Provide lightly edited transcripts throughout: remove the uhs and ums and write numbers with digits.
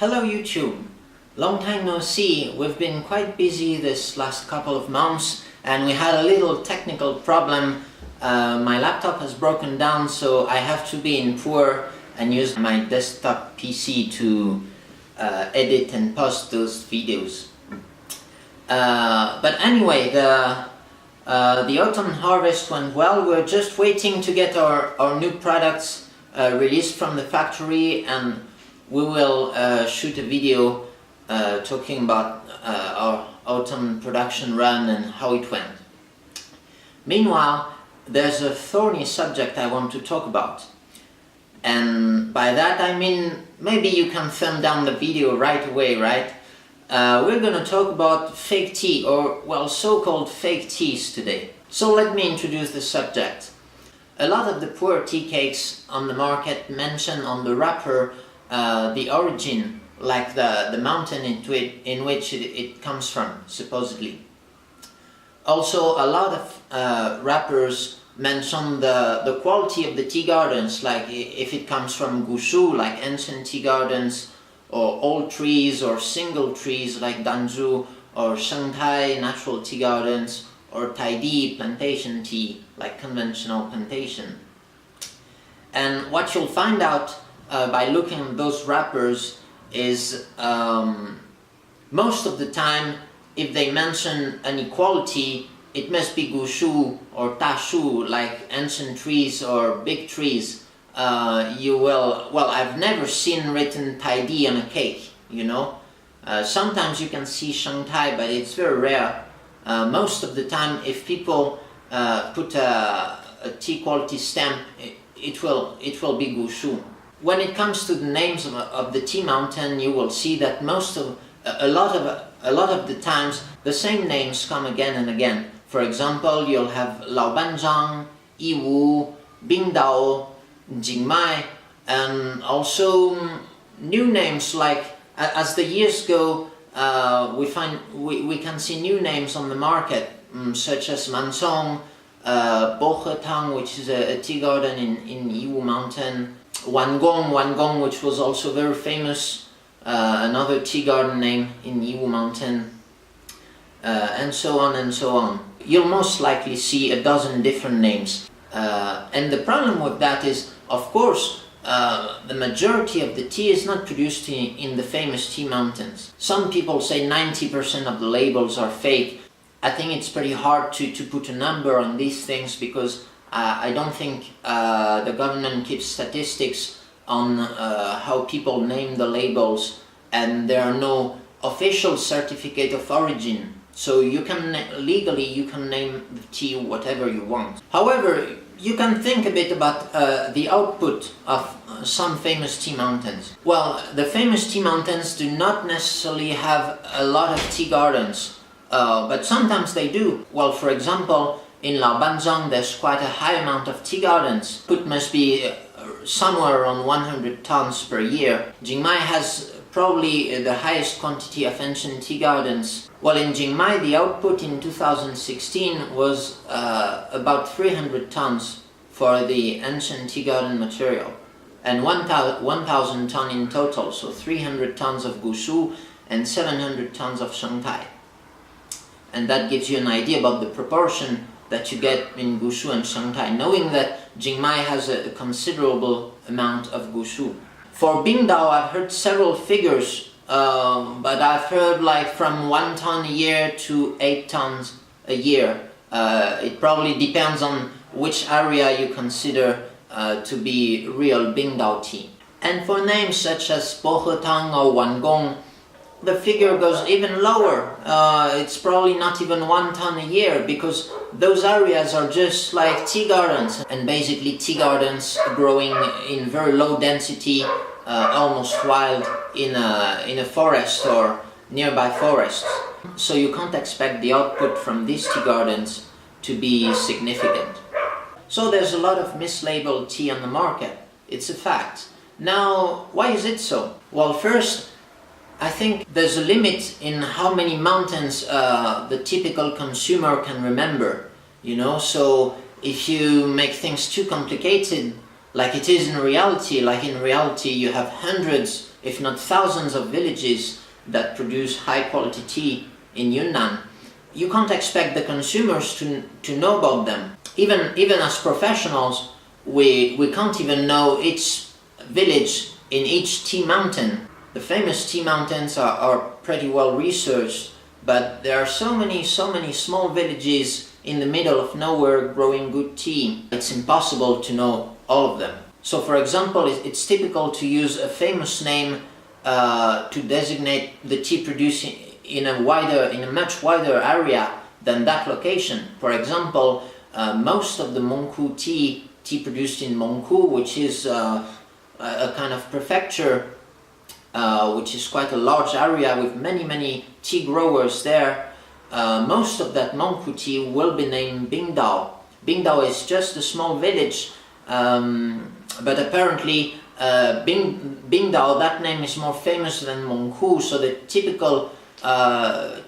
Hello YouTube! Long time no see. We've been quite busy this last couple of months and we had a little technical problem. My laptop has broken down, so I have to be in Pu-erh and use my desktop PC to edit and post those videos. But anyway, the autumn harvest went well. We're just waiting to get our new products released from the factory, and we will shoot a video talking about our autumn production run and how it went. Meanwhile, there's a thorny subject I want to talk about. And by that I mean, maybe you can thumb down the video right away, right? We're gonna talk about fake tea, or well, so-called fake teas today. So let me introduce the subject. A lot of the Pu-erh tea cakes on the market mention on the wrapper the origin, like the mountain in which it comes from, supposedly. Also, a lot of wrappers mention the quality of the tea gardens, like if it comes from Gushu, like ancient tea gardens, or old trees, or single trees like Danzhu, or Shengtai, natural tea gardens, or Taidi, plantation tea, like conventional plantation. And what you'll find out by looking at those wrappers is most of the time, if they mention an equality, it must be Gushu or Tashu, like ancient trees or big trees. I've never seen written Taidi on a cake, you know. Sometimes you can see Shengtai, but it's very rare. Most of the time, if people put a tea quality stamp, it will be Gushu. When it comes to the names of the tea mountain, you will see that a lot of the times the same names come again and again. For example, you'll have Laobanzhang, Yiwu, Bingdao, Jingmai, and also new names like, as the years go, we can see new names on the market, such as Mansong, Pu-erh, which is a tea garden in Yiwu mountain, Wangong, which was also very famous, another tea garden name in Yiwu mountain, and so on and so on. You'll most likely see a dozen different names. And the problem with that is, of course, the majority of the tea is not produced in the famous tea mountains. Some people say 90% of the labels are fake. I think it's pretty hard to put a number on these things, because I don't think the government keeps statistics on how people name the labels, and there are no official certificate of origin. So you can legally name the tea whatever you want. However, you can think a bit about the output of some famous tea mountains. Well, the famous tea mountains do not necessarily have a lot of tea gardens, but sometimes they do. Well, for example, in Laobanzhang there's quite a high amount of tea gardens. Output must be somewhere around 100 tons per year. Jingmai has probably the highest quantity of ancient tea gardens. Well, in Jingmai the output in 2016 was about 300 tons for the ancient tea garden material, and 1,000 tons in total, so 300 tons of Gushu and 700 tons of Shengtai. And that gives you an idea about the proportion that you get in Gushu and Shengtai, knowing that Jingmai has a considerable amount of Gushu. For Bingdao, I've heard several figures, but I've heard like from 1 ton a year to 8 tons a year. It probably depends on which area you consider to be real Bingdao tea. And for names such as Pu-erh or Wangong, the figure goes even lower. It's probably not even 1 ton a year, because those areas are just like tea gardens, and basically tea gardens growing in very low density, almost wild, in a forest or nearby forests. So you can't expect the output from these tea gardens to be significant. So there's a lot of mislabeled tea on the market. It's a fact. Now, why is it so? Well, first, I think there's a limit in how many mountains the typical consumer can remember, you know. So if you make things too complicated, like it is in reality, you have hundreds if not thousands of villages that produce high quality tea in Yunnan. You can't expect the consumers to know about them. Even as professionals, we can't even know each village in each tea mountain. The famous tea mountains are pretty well researched, but there are so many small villages in the middle of nowhere growing good tea. It's impossible to know all of them. So for example, it's typical to use a famous name to designate the tea produced in a much wider area than that location. For example, most of the Mengku tea produced in Mengku, which is a kind of prefecture, which is quite a large area with many tea growers there. Most of that Mengku tea will be named Bingdao. Bingdao is just a small village, but apparently Bingdao, that name is more famous than Mengku, so the typical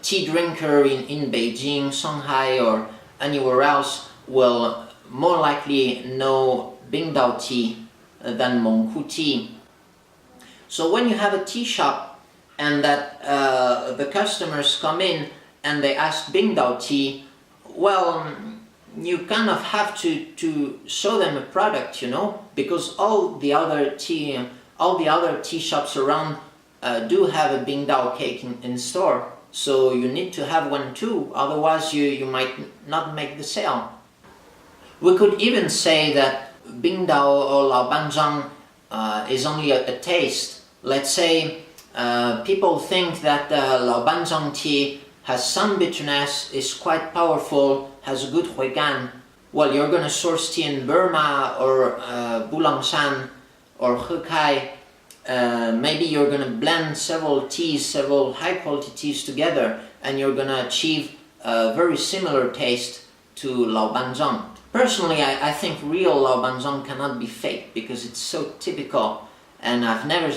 tea drinker in Beijing, Shanghai or anywhere else will more likely know Bingdao tea than Mengku tea. So when you have a tea shop and that the customers come in and they ask Bingdao tea, well, you kind of have to show them a product, you know, because all the other tea shops around do have a Bingdao cake in store. So you need to have one too, otherwise you might not make the sale. We could even say that Bingdao or Laobanzhang is only a taste. Let's say people think that Laobanzhang tea has some bitterness, is quite powerful, has a good huigan. Well, you're going to source tea in Burma or Bulangshan or Hekai. Maybe you're going to blend several high quality teas together, and you're going to achieve a very similar taste to Laobanzhang. Personally, I think real Laobanzhang cannot be faked because it's so typical, and I've never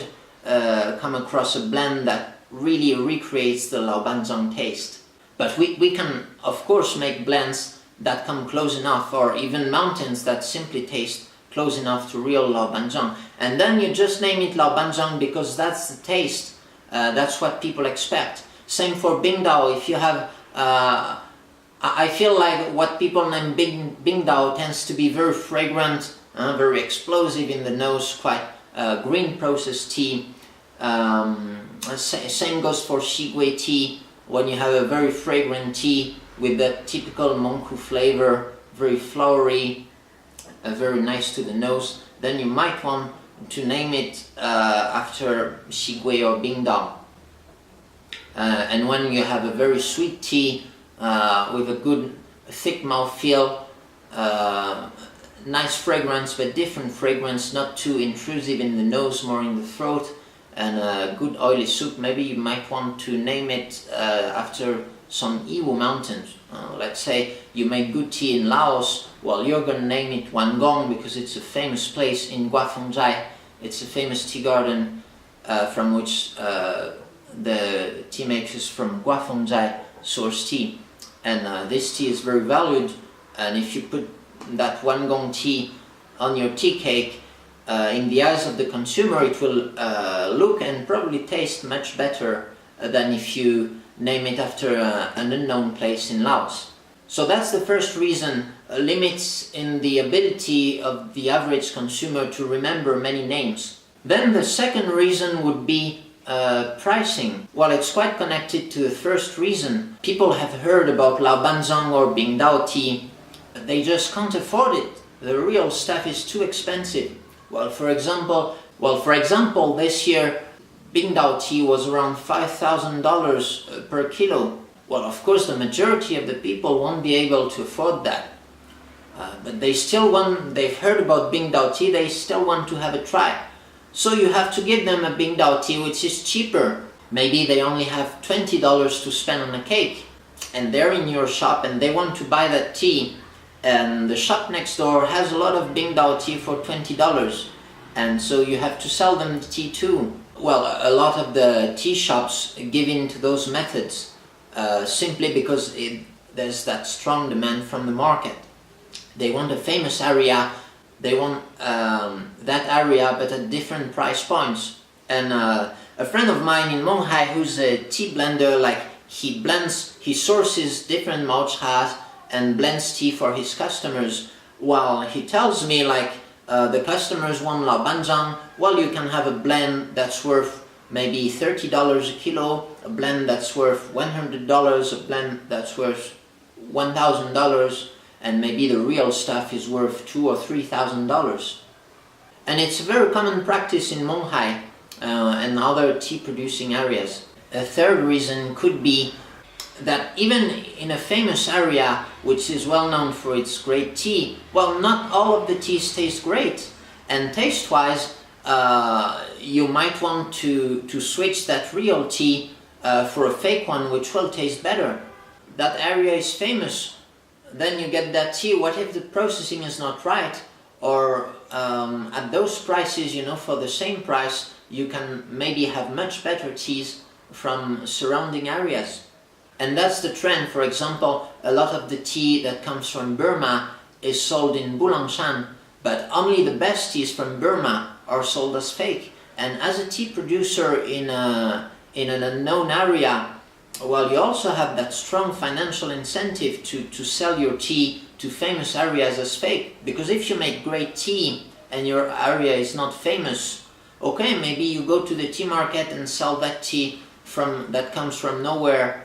come across a blend that really recreates the Laobanzhang taste. But we can of course make blends that come close enough, or even mountains that simply taste close enough to real Laobanzhang, and then you just name it Laobanzhang because that's the taste, that's what people expect. Same for Bingdao. If you have I feel like what people name Bingdao tends to be very fragrant, very explosive in the nose, quite green processed tea. Same goes for Xigui tea. When you have a very fragrant tea with that typical Mengku flavor, very flowery, very nice to the nose, then you might want to name it after Xigui or Bingdao. And when you have a very sweet tea with a good thick mouthfeel, nice fragrance but different fragrance, not too intrusive in the nose, more in the throat, and a good oily soup, maybe you might want to name it after some Yiwu mountains. Let's say you make good tea in Laos, well, you're going to name it Wangong because it's a famous place in Guafengzhai. It's a famous tea garden from which the tea makers from Guafengzhai source tea. And this tea is very valued, and if you put that Wangong tea on your tea cake, in the eyes of the consumer it will look and probably taste much better than if you name it after an unknown place in Laos. So that's the first reason, limits in the ability of the average consumer to remember many names. Then the second reason would be pricing. Well, it's quite connected to the first reason. People have heard about Laobanzhang or Bingdao tea, but they just can't afford it. The real stuff is too expensive. Well, for example, this year Bingdao tea was around $5,000 per kilo. Well, of course, the majority of the people won't be able to afford that. But they've heard about Bingdao tea, they still want to have a try. So you have to give them a Bingdao tea which is cheaper. Maybe they only have $20 to spend on a cake, and they're in your shop and they want to buy that tea, and the shop next door has a lot of Bingdao tea for $20, and so you have to sell them the tea too. Well, a lot of the tea shops give in to those methods simply because there's that strong demand from the market. They want a famous area, they want that area but at different price points. And a friend of mine in Monghai who's a tea blender, like he sources different mochas and blends tea for his customers. Well, he tells me like the customers want lao banzhang, well, you can have a blend that's worth maybe $30 a kilo, a blend that's worth $100, a blend that's worth $1,000, and maybe the real stuff is worth $2,000 or $3,000. And it's a very common practice in Monghai and other tea producing areas. A third reason could be that even in a famous area which is well known for its great tea, well, not all of the teas taste great, and taste wise you might want to switch that real tea for a fake one which will taste better. That area is famous, then you get that tea. What if the processing is not right, or at those prices, you know, for the same price you can maybe have much better teas from surrounding areas. And that's the trend. For example, a lot of the tea that comes from Burma is sold in Bulangshan, but only the best teas from Burma are sold as fake. And as a tea producer in an unknown area, well, you also have that strong financial incentive to sell your tea to famous areas as fake. Because if you make great tea and your area is not famous, okay, maybe you go to the tea market and sell that tea that comes from nowhere.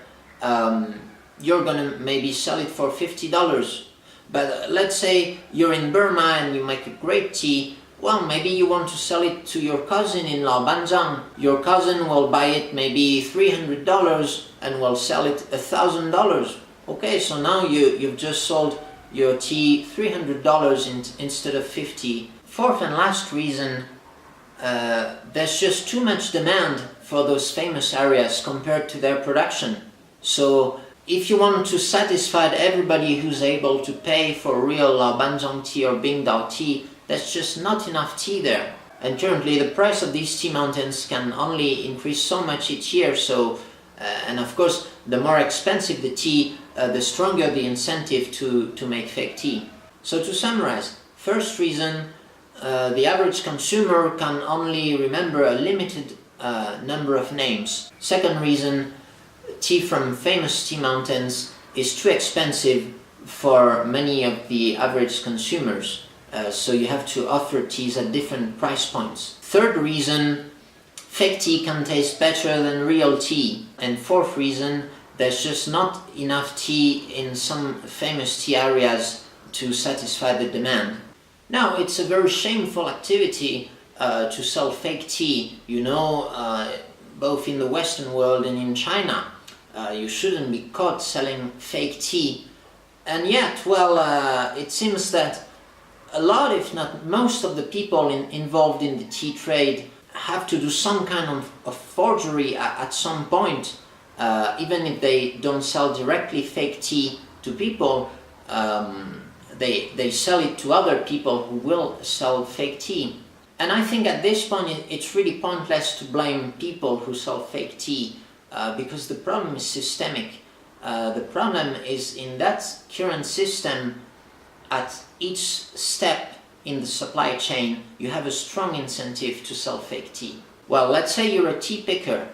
You're gonna maybe sell it for $50. But let's say you're in Burma and you make a great tea. Well, maybe you want to sell it to your cousin in Lao Banzhang. Your cousin will buy it maybe $300 and will sell it $1,000. Okay, so now you've just sold your tea $300 instead of $50. Fourth and last reason, there's just too much demand for those famous areas compared to their production. So if you want to satisfy everybody who's able to pay for real Lao Banzhang tea or Bingdao tea, there's just not enough tea there. And currently the price of these tea mountains can only increase so much each year. So, and of course, the more expensive the tea, the stronger the incentive to make fake tea. So to summarize, first reason, the average consumer can only remember a limited number of names. Second reason, tea from famous tea mountains is too expensive for many of the average consumers. So you have to offer teas at different price points. Third reason, fake tea can taste better than real tea. And fourth reason, there's just not enough tea in some famous tea areas to satisfy the demand. Now, it's a very shameful activity to sell fake tea, you know, both in the Western world and in China. You shouldn't be caught selling fake tea. And yet, well, it seems that a lot, if not most of the people involved in the tea trade have to do some kind of forgery at some point. Even if they don't sell directly fake tea to people, they sell it to other people who will sell fake tea. And I think at this point it's really pointless to blame people who sell fake tea because the problem is systemic. The problem is in that current system. At each step in the supply chain, you have a strong incentive to sell fake tea. Well, let's say you're a tea picker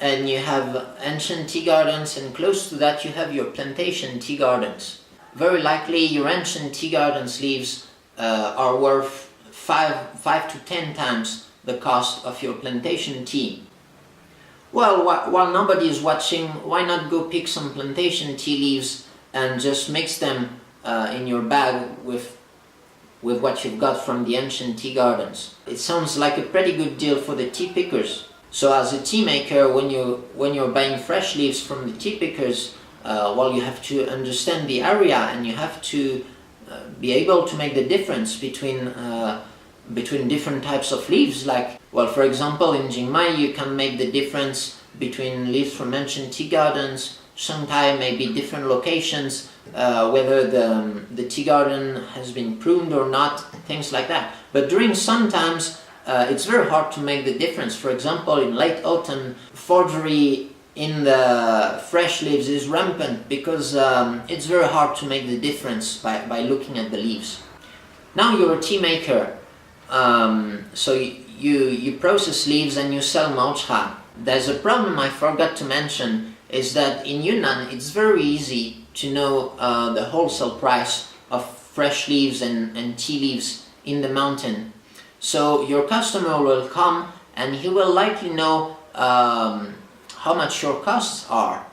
and you have ancient tea gardens, and close to that you have your plantation tea gardens. Very likely your ancient tea gardens leaves are worth 5 to 10 times the cost of your plantation tea. Well, while nobody is watching, why not go pick some plantation tea leaves and just mix them in your bag with what you've got from the ancient tea gardens. It sounds like a pretty good deal for the tea pickers. So as a tea maker, when you're buying fresh leaves from the tea pickers, well, you have to understand the area and you have to be able to make the difference between different types of leaves. Like, well, for example, in Jingmai you can make the difference between leaves from ancient tea gardens. Shanghai may be different locations, whether the tea garden has been pruned or not, things like that. But during some times, it's very hard to make the difference. For example, in late autumn, forgery in the fresh leaves is rampant because it's very hard to make the difference by looking at the leaves. Now you're a tea maker, so you process leaves and you sell mocha. There's a problem I forgot to mention, is that in Yunnan it's very easy to know the wholesale price of fresh leaves and tea leaves in the mountain. So your customer will come and he will likely know how much your costs are,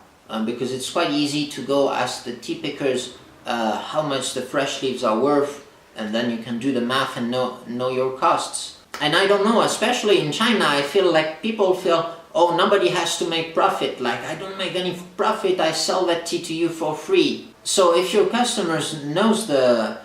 because it's quite easy to go ask the tea pickers how much the fresh leaves are worth, and then you can do the math and know your costs. And I don't know, especially in China, I feel like people feel, oh, nobody has to make profit, like I don't make any profit, I sell that tea to you for free. So if your customers knows the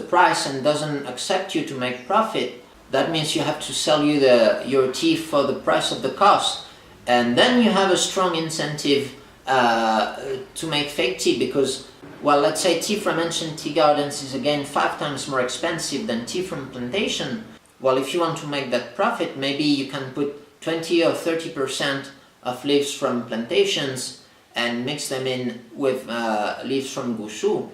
price and doesn't accept you to make profit, that means you have to sell you your tea for the price of the cost. And then you have a strong incentive to make fake tea, because, well, let's say tea from ancient tea gardens is again 5 times more expensive than tea from plantation. Well, if you want to make that profit, maybe you can put 20 or 30% of leaves from plantations and mix them in with leaves from Gushu.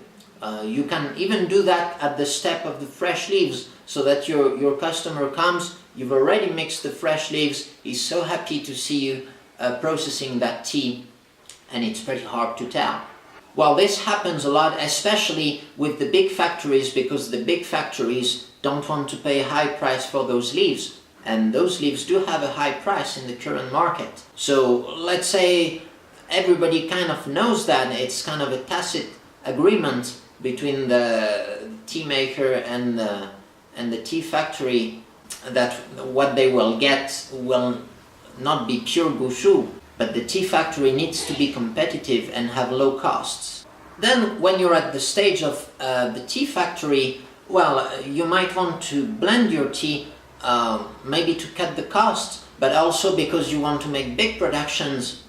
You can even do that at the step of the fresh leaves, so that your customer comes, you've already mixed the fresh leaves, he's so happy to see you processing that tea, and it's pretty hard to tell. Well, this happens a lot, especially with the big factories, because the big factories don't want to pay a high price for those leaves, and those leaves do have a high price in the current market. So let's say everybody kind of knows that, it's kind of a tacit agreement between the tea maker and the tea factory that what they will get will not be pure Gushu, but the tea factory needs to be competitive and have low costs. Then when you're at the stage of the tea factory, well, you might want to blend your tea, maybe to cut the cost, but also because you want to make big productions,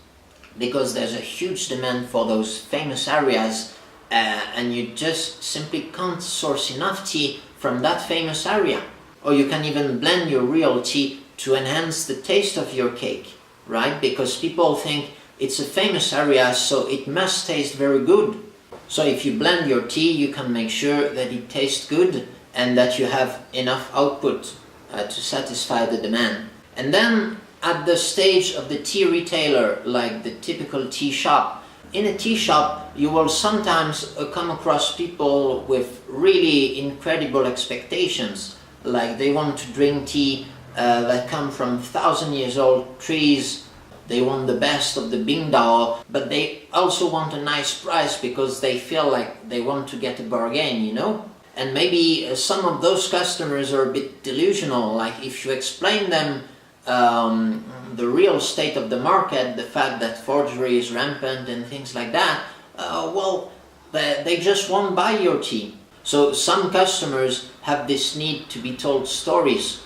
because there's a huge demand for those famous areas, and you just simply can't source enough tea from that famous area. Or you can even blend your real tea to enhance the taste of your cake, right? Because people think it's a famous area, so it must taste very good. So if you blend your tea, you can make sure that it tastes good and that you have enough output to satisfy the demand. And then at the stage of the tea retailer, like the typical tea shop, in a tea shop you will sometimes come across people with really incredible expectations, like they want to drink tea that come from 1,000-year-old trees. They want the best of the Bingdao, but they also want a nice price because they feel like they want to get a bargain, you know? And maybe some of those customers are a bit delusional, like if you explain them the real state of the market, the fact that forgery is rampant and things like that, well, they just won't buy your tea. So some customers have this need to be told stories,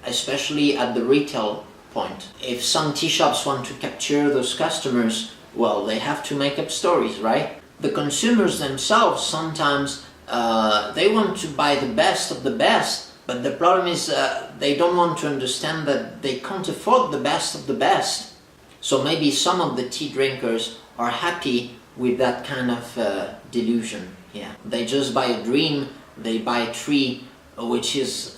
especially at the retail point. If some tea shops want to capture those customers, well, they have to make up stories, right? The consumers themselves sometimes they want to buy the best of the best, but the problem is they don't want to understand that they can't afford the best of the best. So maybe some of the tea drinkers are happy with that kind of delusion. Yeah, they just buy a dream, they buy a tree which is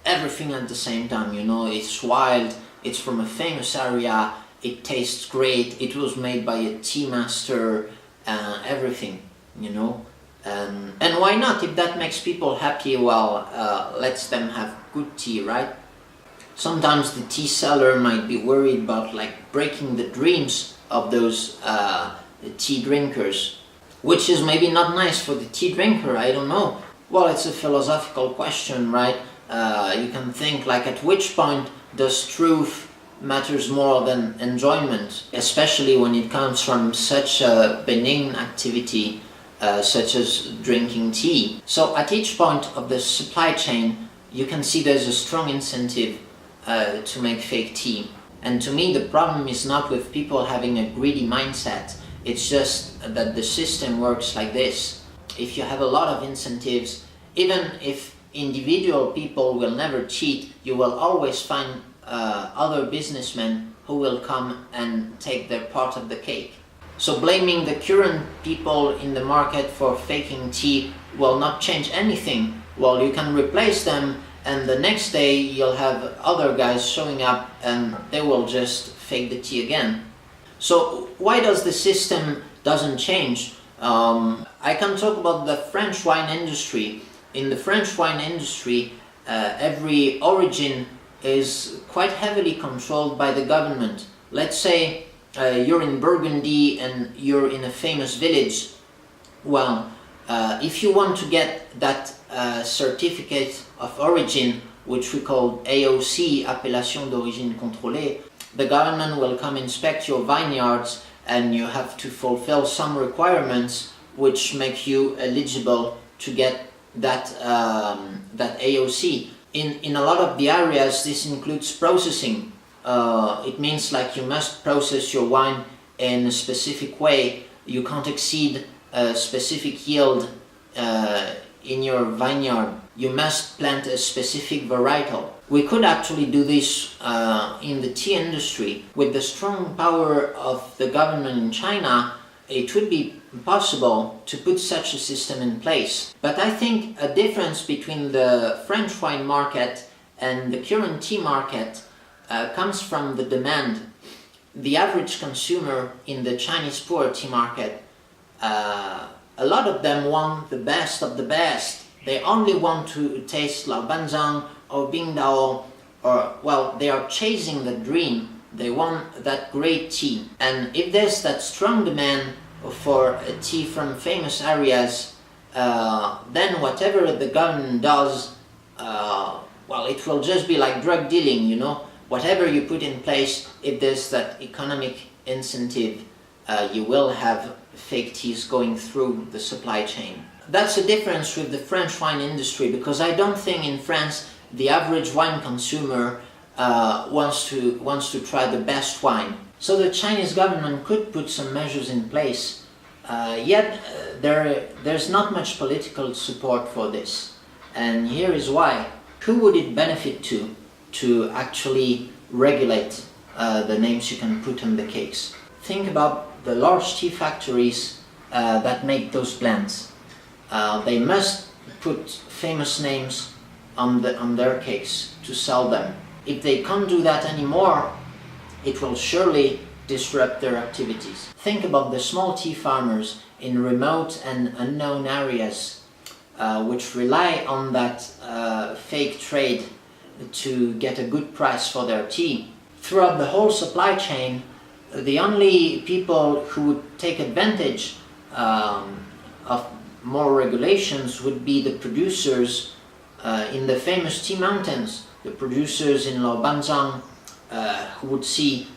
everything at the same time, you know, it's wild, it's from a famous area, it tastes great, it was made by a tea master, everything, you know. And why not? If that makes people happy, well, lets them have good tea, right? Sometimes the tea seller might be worried about like breaking the dreams of those tea drinkers, which is maybe not nice for the tea drinker, I don't know. Well, it's a philosophical question, right? You can think like, at which point does truth matters more than enjoyment, especially when it comes from such a benign activity such as drinking tea. So at each point of the supply chain, you can see there's a strong incentive to make fake tea. And to me, the problem is not with people having a greedy mindset, it's just that the system works like this. If you have a lot of incentives, even if individual people will never cheat, you will always find other businessmen who will come and take their part of the cake. So blaming the current people in the market for faking tea will not change anything. Well, you can replace them and the next day you'll have other guys showing up and they will just fake the tea again. So why does the system doesn't change? I can talk about the French wine industry. In the French wine industry, every origin is quite heavily controlled by the government. Let's say you're in Burgundy and you're in a famous village. Well, if you want to get that certificate of origin, which we call AOC, Appellation d'origine contrôlée, the government will come inspect your vineyards and you have to fulfill some requirements which make you eligible to get that AOC. In a lot of the areas, this includes processing. It means like you must process your wine in a specific way. You can't exceed a specific yield in your vineyard. You must plant a specific varietal. We could actually do this in the tea industry. With the strong power of the government in China, it would be possible to put such a system in place. But I think a difference between the French wine market and the current tea market comes from the demand. The average consumer in the Chinese Pu-erh tea market, a lot of them want the best of the best. They only want to taste Lao Banzhang or Bingdao, or, well, they are chasing the dream. They want that great tea. And if there's that strong demand for a tea from famous areas, then whatever the government does, well, it will just be like drug dealing, you know. Whatever you put in place, if there's that economic incentive, you will have fake teas going through the supply chain. That's the difference with the French wine industry, because I don't think in France the average wine consumer wants to try the best wine. So the Chinese government could put some measures in place, yet there's not much political support for this. And here is why. Who would it benefit to actually regulate the names you can put on the cakes? Think about the large tea factories that make those blends. They must put famous names on their cakes to sell them. If they can't do that anymore, it will surely disrupt their activities. Think about the small tea farmers in remote and unknown areas which rely on that fake trade to get a good price for their tea. Throughout the whole supply chain, the only people who would take advantage of more regulations would be the producers in the famous tea mountains, the producers in Lao Banzhang, who would see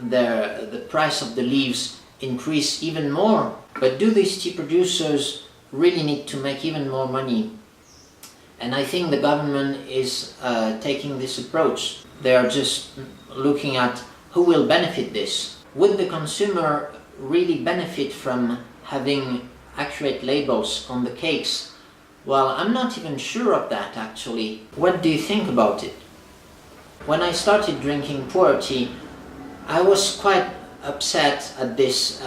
the price of the leaves increase even more. But do these tea producers really need to make even more money? And I think the government is taking this approach. They are just looking at who will benefit this. Would the consumer really benefit from having accurate labels on the cakes? Well, I'm not even sure of that actually. What do you think about it? When I started drinking Pu-erh tea, I was quite upset at this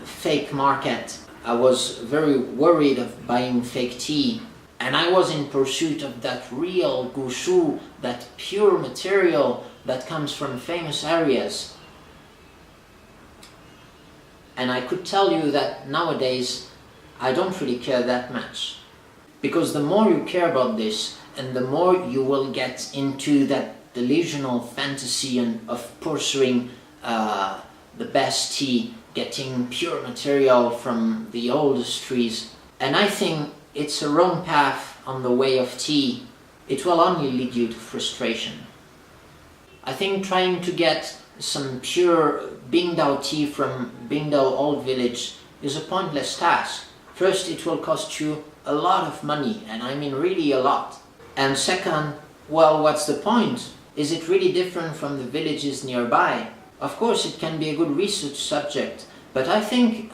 fake market. I was very worried of buying fake tea, and I was in pursuit of that real gushu, that pure material that comes from famous areas. And I could tell you that nowadays I don't really care that much. Because the more you care about this, and the more you will get into that delusional fantasy of pursuing the best tea, getting pure material from the oldest trees. And I think it's a wrong path on the way of tea. It will only lead you to frustration. I think trying to get some pure Bingdao tea from Bingdao Old Village is a pointless task. First, it will cost you a lot of money, and I mean really a lot. And second, well, what's the point? Is it really different from the villages nearby? Of course, it can be a good research subject, but I think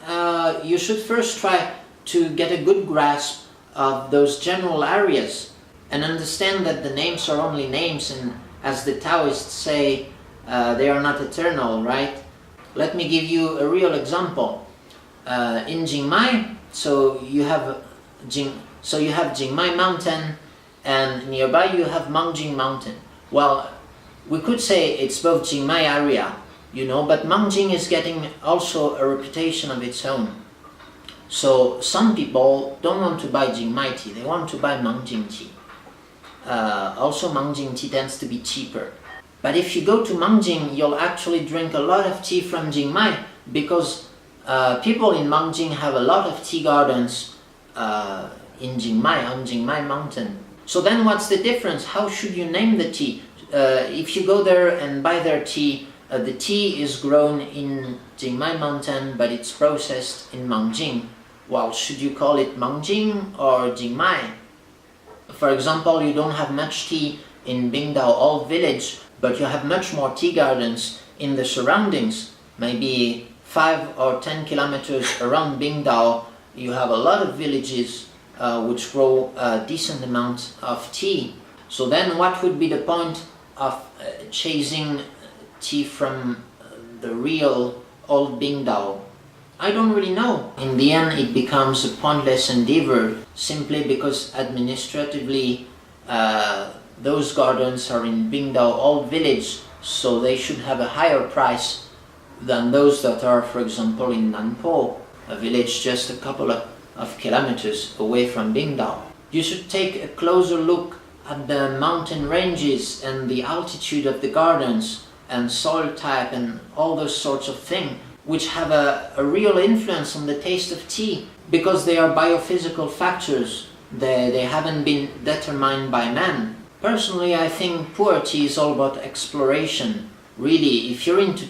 you should first try to get a good grasp of those general areas and understand that the names are only names, and as the Taoists say, they are not eternal, right? Let me give you a real example. In Jingmai, so you have Jingmai mountain, and nearby you have Mangjing Mountain. Well, we could say it's both Jingmai area, you know, but Mangjing is getting also a reputation of its own. So some people don't want to buy Jingmai tea, they want to buy Mangjing tea. Also Mangjing tea tends to be cheaper. But if you go to Mangjing, you'll actually drink a lot of tea from Jingmai, because people in Mangjing have a lot of tea gardens in Jingmai, on Jingmai Mountain. So then what's the difference? How should you name the tea? If you go there and buy their tea, the tea is grown in Jingmai Mountain, but it's processed in Mangjing. Well, should you call it Mangjing or Jingmai? For example, you don't have much tea in Bingdao Old Village, but you have much more tea gardens in the surroundings. Maybe 5 or 10 kilometers around Bingdao, you have a lot of villages which grow a decent amount of tea. So then what would be the point of chasing tea from the real old Bingdao? I don't really know. In the end, it becomes a pointless endeavor, simply because administratively those gardens are in Bingdao Old Village, so they should have a higher price than those that are, for example, in Nanpo, a village just a couple of kilometers away from Bingdao. You should take a closer look at the mountain ranges and the altitude of the gardens and soil type and all those sorts of things, which have a real influence on the taste of tea, because they are biophysical factors. They haven't been determined by man. Personally, I think Pu-erh tea is all about exploration. Really, if you're into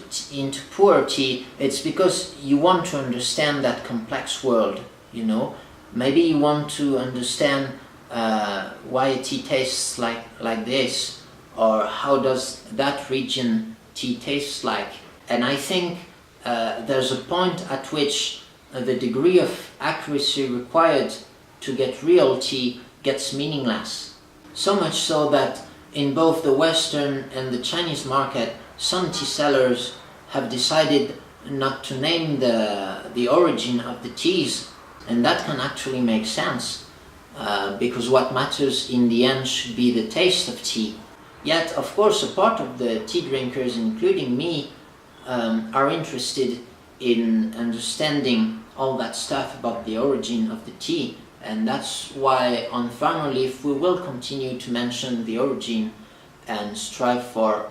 Pu-erh tea, it's because you want to understand that complex world, you know. Maybe you want to understand why tea tastes like this, or how does that region tea taste like. And I think there's a point at which the degree of accuracy required to get real tea gets meaningless. So much so that in both the Western and the Chinese market, some tea sellers have decided not to name the origin of the teas, and that can actually make sense, because what matters in the end should be the taste of tea. Yet, of course, a part of the tea drinkers, including me, are interested in understanding all that stuff about the origin of the tea, and that's why on Farmer Leaf we will continue to mention the origin and strive for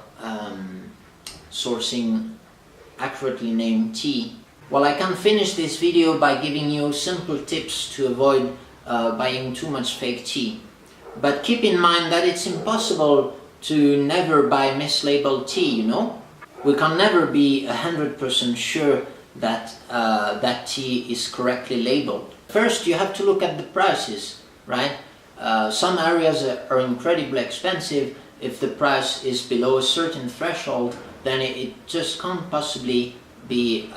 sourcing accurately named tea. Well, I can finish this video by giving you simple tips to avoid buying too much fake tea. But keep in mind that it's impossible to never buy mislabeled tea, you know? We can never be 100% sure that that tea is correctly labeled. First, you have to look at the prices, right? Some areas are incredibly expensive. If the price is below a certain threshold, then it just can't possibly be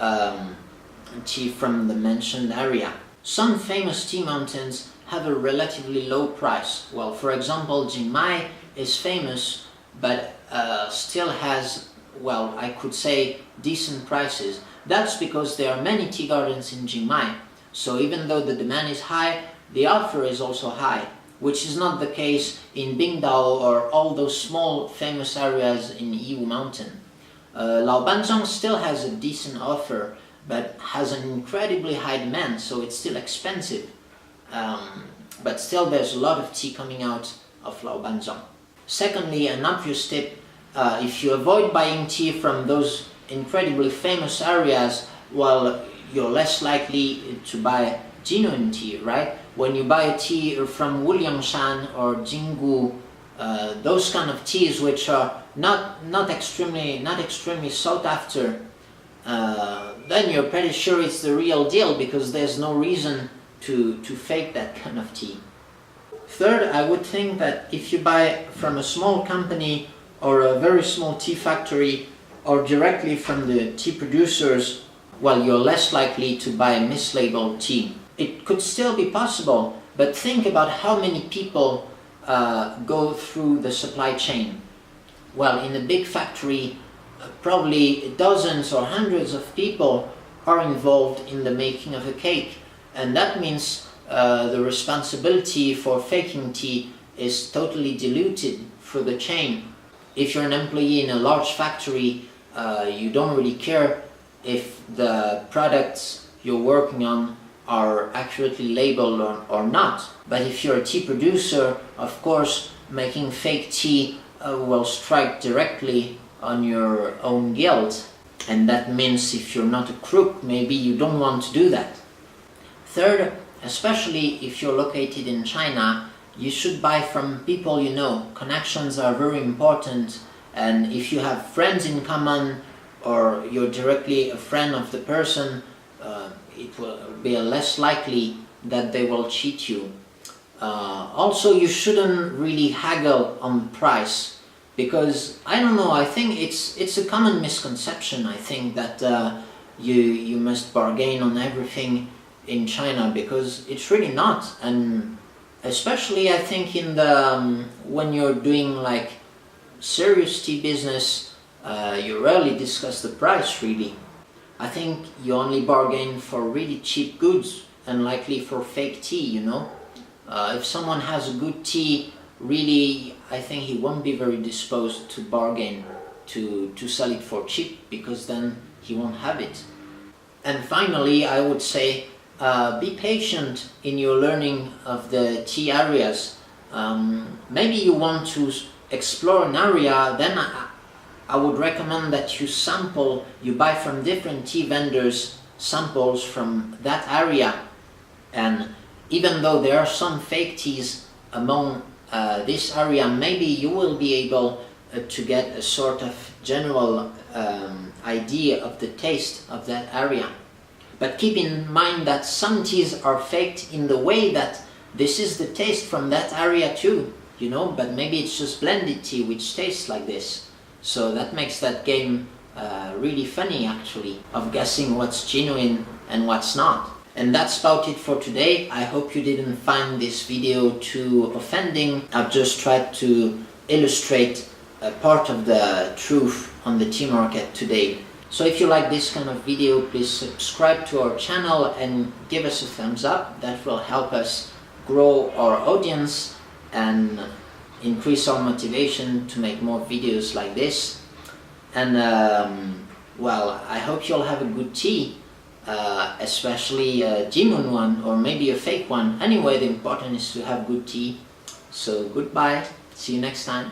tea from the mentioned area. Some famous tea mountains have a relatively low price. Well, for example, Jingmai is famous, but still has, well, I could say decent prices. That's because there are many tea gardens in Jingmai. So even though the demand is high, the offer is also high, which is not the case in Bingdao or all those small famous areas in Yiwu Mountain. Laobanzhong still has a decent offer, but has an incredibly high demand, so it's still expensive. But still there's a lot of tea coming out of Laobanzhong. Secondly, an obvious tip, if you avoid buying tea from those incredibly famous areas, well, you're less likely to buy genuine tea, right? When you buy a tea from Wuliangshan or Jinggu, those kind of teas which are not extremely sought after, then you're pretty sure it's the real deal, because there's no reason to fake that kind of tea. Third, I would think that if you buy from a small company or a very small tea factory or directly from the tea producers, well, you're less likely to buy mislabeled tea. It could still be possible, but think about how many people go through the supply chain. Well, in a big factory, probably dozens or hundreds of people are involved in the making of a cake, and that means the responsibility for faking tea is totally diluted through the chain. If you're an employee in a large factory, you don't really care if the products you're working on are accurately labeled or not. But if you're a tea producer, of course, making fake tea will strike directly on your own guilt. And that means if you're not a crook, maybe you don't want to do that. Third, especially if you're located in China, you should buy from people you know. Connections are very important, and if you have friends in common or you're directly a friend of the person, it will be less likely that they will cheat you. Also, you shouldn't really haggle on the price, because I don't know, I think it's a common misconception, I think, that you must bargain on everything in China, because it's really not. And especially I think in the when you're doing like serious tea business, you rarely discuss the price really. I think you only bargain for really cheap goods, and likely for fake tea, you know. If someone has a good tea, really, I think he won't be very disposed to bargain to sell it for cheap, because then he won't have it. And finally, I would say, be patient in your learning of the tea areas. Maybe you want to explore an area, then I would recommend that you buy from different tea vendors samples from that area. And even though there are some fake teas among this area, maybe you will be able to get a sort of general idea of the taste of that area. But keep in mind that some teas are faked in the way that this is the taste from that area too, you know, but maybe it's just blended tea which tastes like this. So that makes that game really funny, actually, of guessing what's genuine and what's not. And that's about it for today. I hope you didn't find this video too offending. I've just tried to illustrate a part of the truth on the tea market today. So if you like this kind of video, please subscribe to our channel and give us a thumbs up. That will help us grow our audience and increase our motivation to make more videos like this. And well, I hope you'll have a good tea, especially a genuine one, or maybe a fake one. Anyway, the important is to have good tea. So goodbye, see you next time.